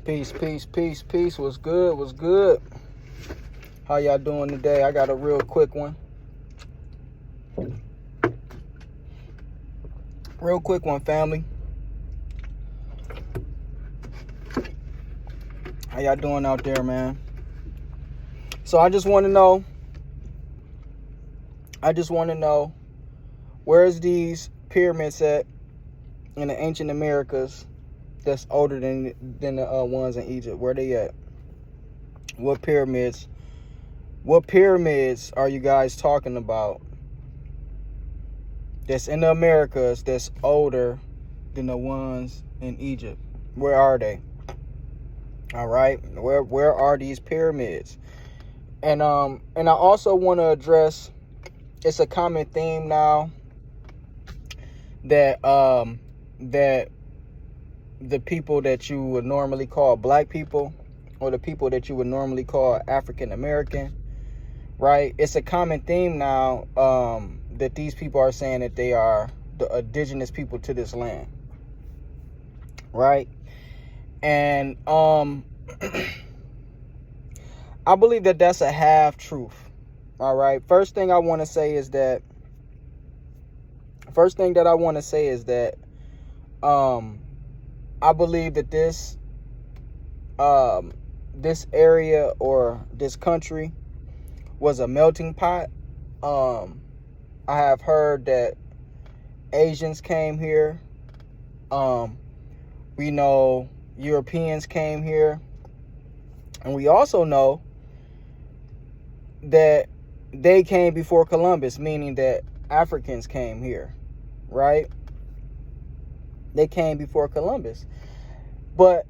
Peace, peace, peace, peace. What's good? What's good? How y'all doing today? I got a real quick one. Real quick one, family. How y'all doing out there, man? So I just want to know, where's these pyramids at in the ancient Americas that's older than the ones in Egypt? Where they at? What pyramids are you guys talking about that's in the Americas that's older than the ones in Egypt? Where are they? All right, where are these pyramids? And I also want to address, it's a common theme now that that the people that you would normally call black people, or the people that you would normally call African American, right? It's a common theme now that these people are saying that they are the indigenous people to this land, right? And I believe that that's a half truth. All right. First thing that I want to say is that I believe that this area or this country was a melting pot. I have heard that Asians came here. We know Europeans came here. And we also know that they came before Columbus, meaning that Africans came here, right? They came before Columbus. But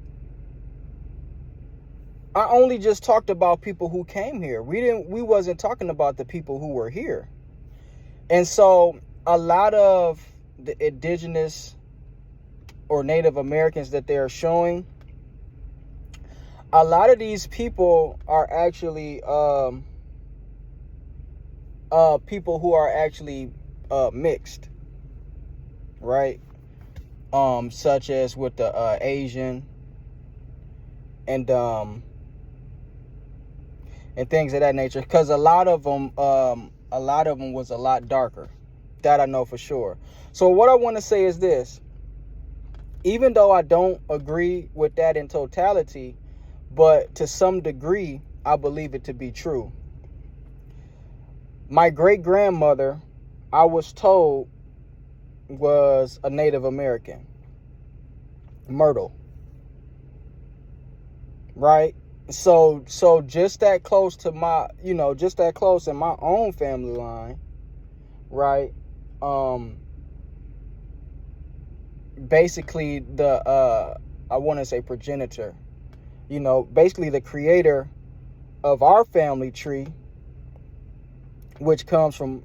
I only just talked about people who came here. We wasn't talking about the people who were here. And so a lot of the indigenous or Native Americans that they're showing, a lot of these people are actually people who are actually mixed, right? Such as with the Asian and things of that nature, because a lot of them was a lot darker. That I know for sure. So what I want to say is this: even though I don't agree with that in totality, but to some degree, I believe it to be true. My great-grandmother, I was told, was a Native American. Myrtle. Right? So just that close to my, just that close in my own family line, right? Basically I want to say progenitor, basically the creator of our family tree, which comes from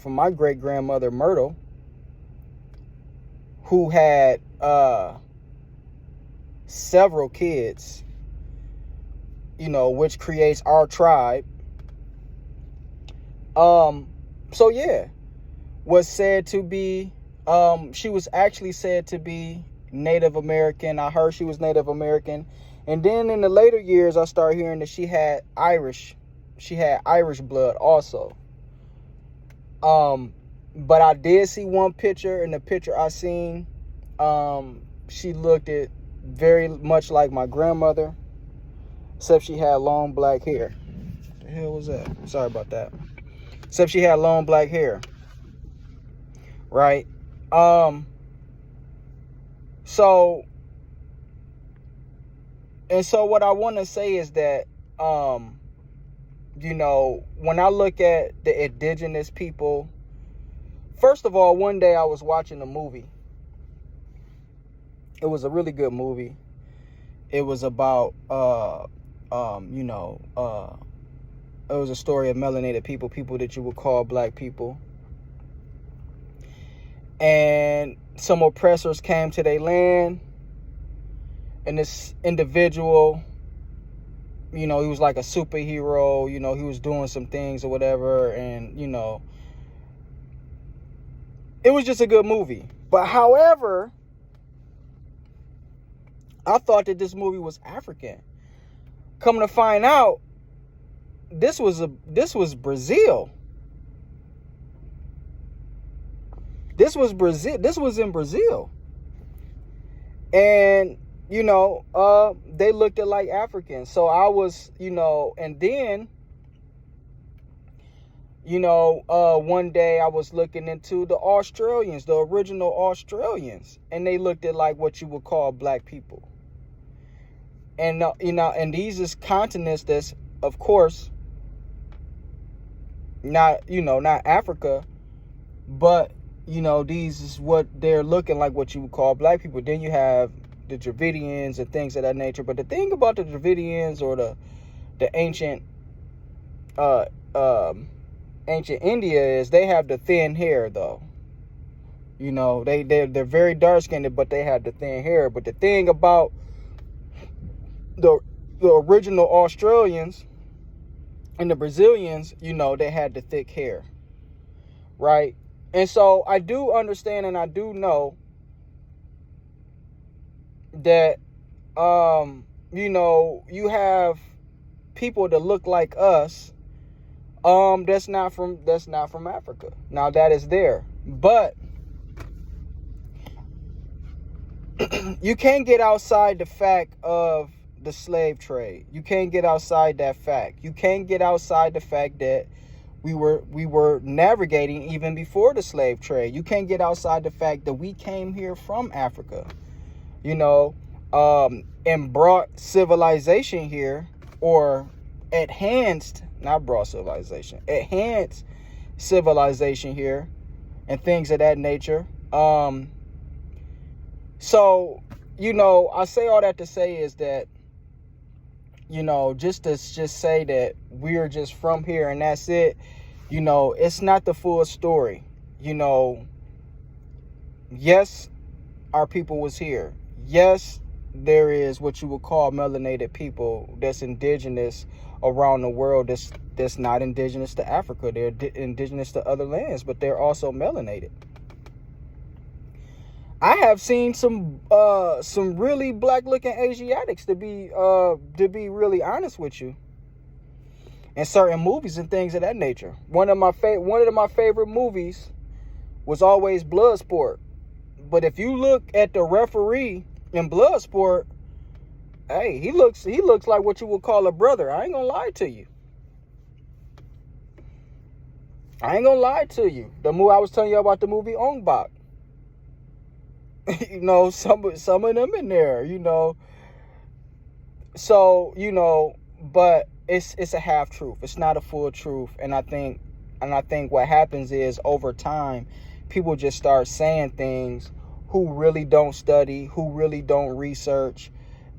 my great grandmother Myrtle, who had several kids, which creates our tribe. So yeah, was said to be, she was actually said to be Native American. I heard she was Native American. And then in the later years, I started hearing that she had Irish blood also. But I did see one picture, and the picture I seen, she looked it very much like my grandmother, except she had long black hair. What the hell was that? Sorry about that. Except she had long black hair. Right? So what I want to say is that, when I look at the indigenous people, first of all, one day I was watching a movie. It was a really good movie. It was about, it was a story of melanated people that you would call black people. And some oppressors came to their land, and this individual, he was like a superhero, he was doing some things or whatever, and, it was just a good movie. But however, I thought that this movie was African. Coming to find out, this was Brazil. This was Brazil. This was in Brazil. And, they looked at like Africans. So I was, and then, one day I was looking into the Australians, the original Australians, and they looked at like what you would call black people. And, and these is continents that's, of course, not Africa, but, these is what they're looking like what you would call black people. Then you have the Dravidians and things of that nature. But the thing about the Dravidians or the ancient ancient India is they have the thin hair, though. They're very dark skinned, but they have the thin hair. But the thing about the original Australians and the Brazilians, they had the thick hair, right? And so I do understand and I do know that you have people that look like us that's not from Africa. Now that is there, but you can't get outside the fact of the slave trade. You can't get outside that fact. You can't get outside the fact that we were navigating even before the slave trade. You can't get outside the fact that we came here from Africa, and brought civilization here, or enhanced civilization here, and things of that nature. So, I say all that to say is that, just to say that we're just from here and that's it, it's not the full story. Yes, our people was here. Yes, there is what you would call melanated people that's indigenous around the world that's not indigenous to Africa. They're indigenous to other lands, but they're also melanated. I have seen some really black looking Asiatics, to be really honest with you, in certain movies and things of that nature. One of my favorite movies was always Bloodsport. But if you look at the referee in Bloodsport, hey, he looks like what you would call a brother. I ain't gonna lie to you. The movie I was telling you about, the movie Ong Bak. Some of them in there, So, but it's a half truth. It's not a full truth. And I think what happens is, over time, people just start saying things who really don't study, who really don't research,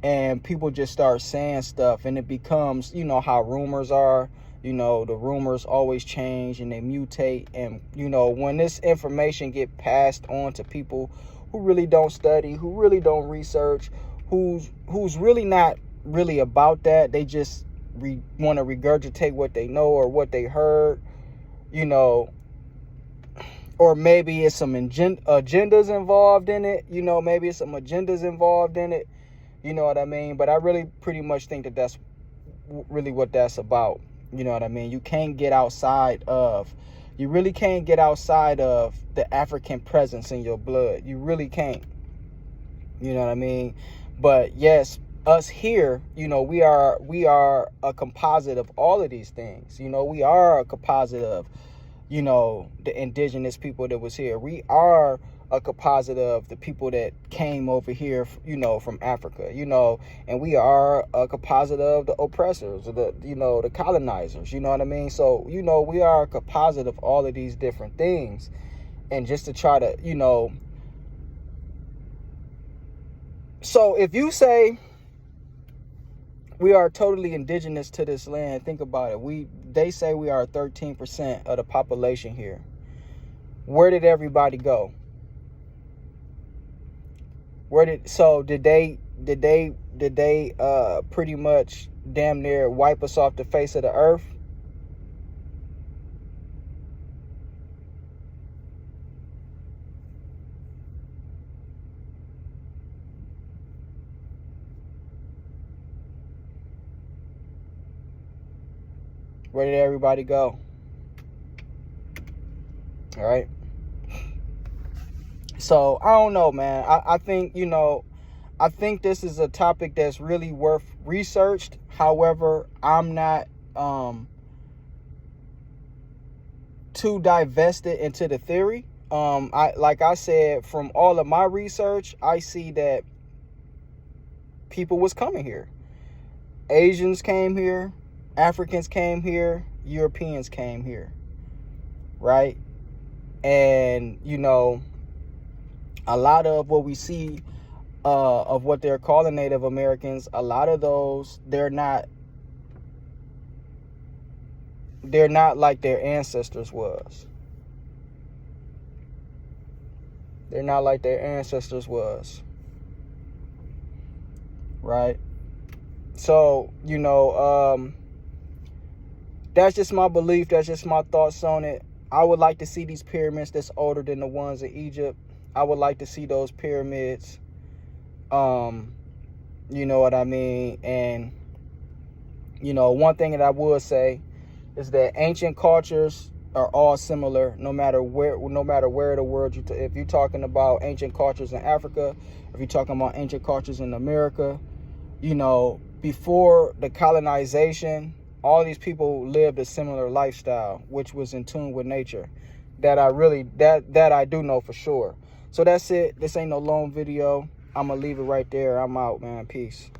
and people just start saying stuff, and it becomes, how rumors are. The rumors always change and they mutate, and when this information get passed on to people who really don't study, who really don't research, who's really not really about that, they just want to regurgitate what they know or what they heard, or maybe it's some agendas involved in it, maybe it's some agendas involved in it, you know what I mean? But I really pretty much think that that's really what that's about, you know what I mean? You really can't get outside of the African presence in your blood. You really can't. You know what I mean? But yes, us here, we are a composite of all of these things. We are a composite of, the indigenous people that was here. We are a composite of the people that came over here, from Africa, and we are a composite of the oppressors, the colonizers, you know what I mean? So, we are a composite of all of these different things. And just to try to, so if you say we are totally indigenous to this land, think about it. They say we are 13% of the population here. Where did everybody go? Did they pretty much damn near wipe us off the face of the earth? Where did everybody go? All right. So I don't know, man. I think, you know, I think this is a topic that's really worth researched. However, I'm not too divested into the theory. Like I said, from all of my research, I see that people was coming here. Asians came here, Africans came here, Europeans came here, right? And, you know, a lot of what we see of what they're calling Native Americans, a lot of those, they're not like their ancestors was. They're not like their ancestors was. Right? So, you know, that's just my belief. That's just my thoughts on it. I would like to see these pyramids that's older than the ones in Egypt. I would like to see those pyramids. You know what I mean? And, you know, one thing that I would say is that ancient cultures are all similar, no matter where in the world if you're talking about ancient cultures in Africa, if you're talking about ancient cultures in America, you know, before the colonization, all these people lived a similar lifestyle, which was in tune with nature. That I do know for sure. So that's it. This ain't no long video. I'm gonna leave it right there. I'm out, man. Peace.